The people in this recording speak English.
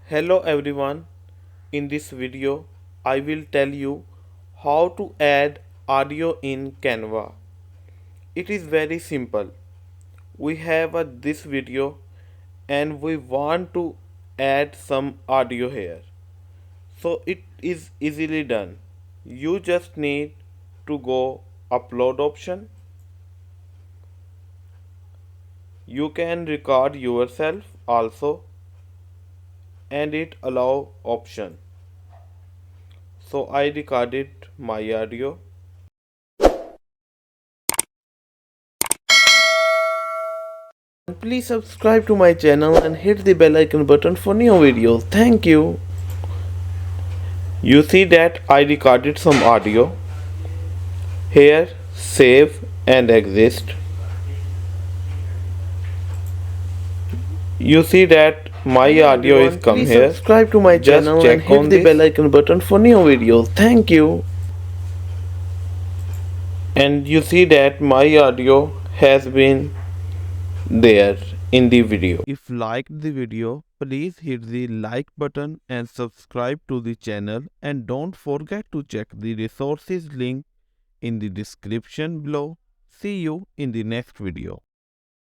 Hello everyone, in this video I will tell you how to add audio in Canva. It is very simple. We have this video and we want to add some audio here. So it is easily done. You just need to go upload option. You can record yourself also and it allow option. So I recorded my audio. Please subscribe to my channel and hit the bell icon button for new videos. Thank you. You see that I recorded some audio. Here, save and exist. You see that my audio is come here. Subscribe to my channel and hit the bell icon button for new videos. Thank you. And you see that my audio has been there in the video. If liked the video, please hit the like button and subscribe to the channel, and don't forget to check the resources link in the description below. See you in the next video.